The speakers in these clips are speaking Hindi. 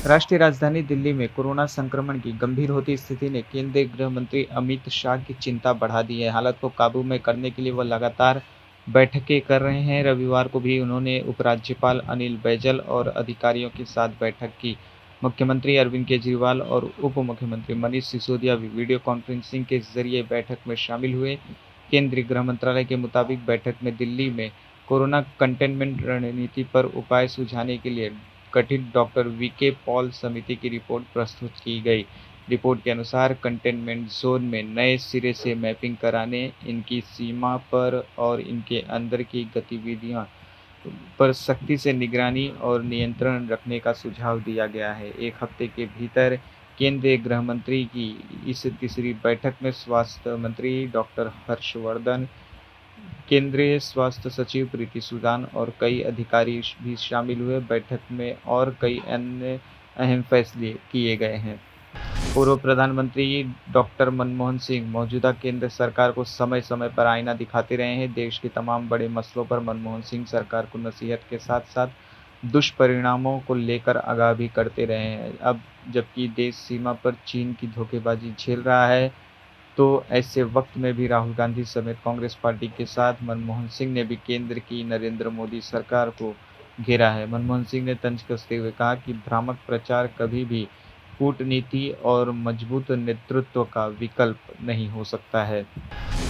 राष्ट्रीय राजधानी दिल्ली में कोरोना संक्रमण की गंभीर होती स्थिति ने केंद्रीय गृह मंत्री अमित शाह की चिंता बढ़ा दी है। हालत को काबू में करने के लिए वह लगातार बैठकें कर रहे हैं। रविवार को भी उन्होंने उपराज्यपाल अनिल बैजल और अधिकारियों के साथ बैठक की। मुख्यमंत्री अरविंद केजरीवाल और उप मुख्यमंत्री मनीष सिसोदिया भी वीडियो कॉन्फ्रेंसिंग के जरिए बैठक में शामिल हुए। केंद्रीय गृह मंत्रालय के मुताबिक बैठक में दिल्ली में कोरोना कंटेनमेंट रणनीति पर उपाय सुझाने के लिए गठित डॉक्टर वीके पॉल समिति की रिपोर्ट प्रस्तुत की गई। रिपोर्ट के अनुसार कंटेनमेंट जोन में नए सिरे से मैपिंग कराने, इनकी सीमा पर और इनके अंदर की गतिविधियां पर सख्ती से निगरानी और नियंत्रण रखने का सुझाव दिया गया है। एक हफ्ते के भीतर केंद्रीय गृह मंत्री की इस तीसरी बैठक में स्वास्थ्य मंत्री डॉक्टर हर्षवर्धन, केंद्रीय स्वास्थ्य सचिव प्रीति सूदान और कई अधिकारी भी शामिल हुए। बैठक में और कई अन्य अहम फैसले किए गए हैं। पूर्व प्रधानमंत्री डॉक्टर मनमोहन सिंह मौजूदा केंद्र सरकार को समय-समय पर आईना दिखाते रहे हैं। देश के तमाम बड़े मसलों पर मनमोहन सिंह सरकार को नसीहत के साथ-साथ दुष्परिणामों को लेकर आगाह भी करते रहे हैं। अब जबकि देश सीमा पर चीन की धोखेबाजी झेल रहा है, तो ऐसे वक्त में भी राहुल गांधी समेत कांग्रेस पार्टी के साथ मनमोहन सिंह ने भी केंद्र की नरेंद्र मोदी सरकार को घेरा है। मनमोहन सिंह ने तंज कसते हुए कहा कि भ्रामक प्रचार कभी भी कूटनीति और मजबूत नेतृत्व का विकल्प नहीं हो सकता है।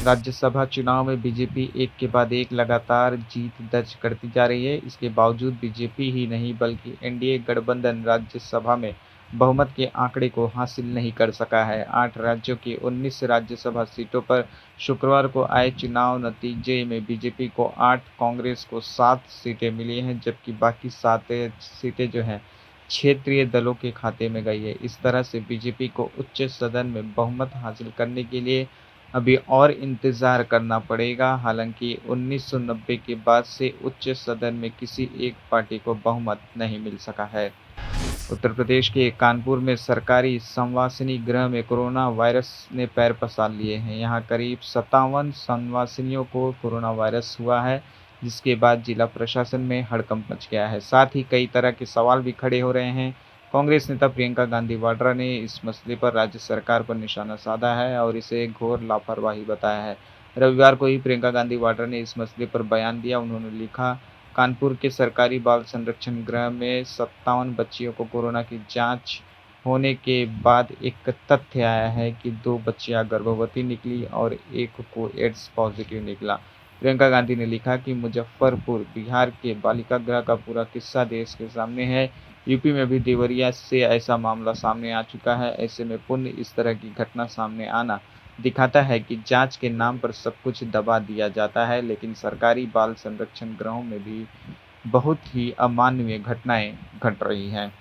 राज्यसभा चुनाव में बीजेपी एक के बाद एक लगातार जीत दर्ज करती जा रही है। इसके बावजूद बीजेपी ही नहीं बल्कि एनडीए गठबंधन राज्यसभा में बहुमत के आंकड़े को हासिल नहीं कर सका है। 8 राज्यों की 19 राज्यसभा सीटों पर शुक्रवार को आए चुनाव नतीजे में बीजेपी को 8, कांग्रेस को 7 सीटें मिली हैं, जबकि बाकी 7 सीटें जो हैं क्षेत्रीय दलों के खाते में गई है। इस तरह से बीजेपी को उच्च सदन में बहुमत हासिल करने के लिए अभी और इंतजार करना पड़ेगा। हालांकि 1990 के बाद से उच्च सदन में किसी एक पार्टी को बहुमत नहीं मिल सका है। उत्तर प्रदेश के कानपुर में सरकारी संवासिनी गृह में कोरोना वायरस ने पैर पसार लिए हैं। यहाँ करीब 57 संवासिनियों को कोरोना वायरस हुआ है, जिसके बाद जिला प्रशासन में हड़कंप मच गया है। साथ ही कई तरह के सवाल भी खड़े हो रहे हैं। कांग्रेस नेता प्रियंका गांधी वाड्रा ने इस मसले पर राज्य सरकार पर निशाना साधा है और इसे घोर लापरवाही बताया है। रविवार को ही प्रियंका गांधी वाड्रा ने इस मसले पर बयान दिया। उन्होंने लिखा, कानपुर के सरकारी बाल संरक्षण गृह में 57 बच्चियों को कोरोना की जांच होने के बाद एक तथ्य आया है कि 2 बच्चियां गर्भवती निकली और एक को एड्स पॉजिटिव निकला। प्रियंका गांधी ने लिखा कि मुजफ्फरपुर, बिहार के बालिका गृह का पूरा किस्सा देश के सामने है। यूपी में भी देवरिया से ऐसा मामला सामने आ चुका है। ऐसे में पुनः इस तरह की घटना सामने आना दिखाता है कि जांच के नाम पर सब कुछ दबा दिया जाता है, लेकिन सरकारी बाल संरक्षण गृहों में भी बहुत ही अमानवीय घटनाएं घट रही हैं।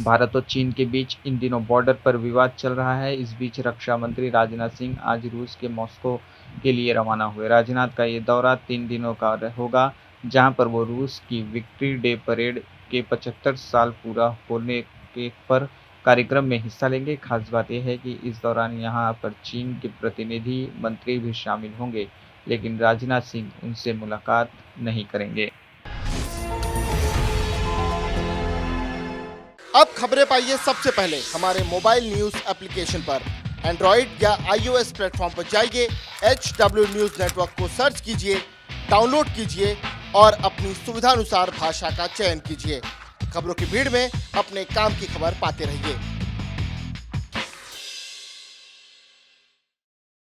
भारत और चीन के बीच इन दिनों बॉर्डर पर विवाद चल रहा है। इस बीच रक्षा मंत्री राजनाथ सिंह आज रूस के मॉस्को के लिए रवाना हुए। राजनाथ का ये दौरा 3 दिनों का होगा, जहां पर वो रूस की विक्ट्री डे परेड के 75 साल पूरा होने के पर कार्यक्रम में हिस्सा लेंगे। खास बात यह है कि इस दौरान यहाँ पर चीन के प्रतिनिधि मंत्री भी शामिल होंगे, लेकिन राजनाथ सिंह उनसे मुलाकात नहीं करेंगे। अब खबरें पाइए सबसे पहले हमारे मोबाइल न्यूज एप्लीकेशन पर। एंड्रॉइड या iOS प्लेटफॉर्म पर जाइए, HW न्यूज नेटवर्क को सर्च कीजिए, डाउनलोड कीजिए और अपनी सुविधानुसार भाषा का चयन कीजिए। खबरों की भीड़ में अपने काम की खबर पाते रहिए।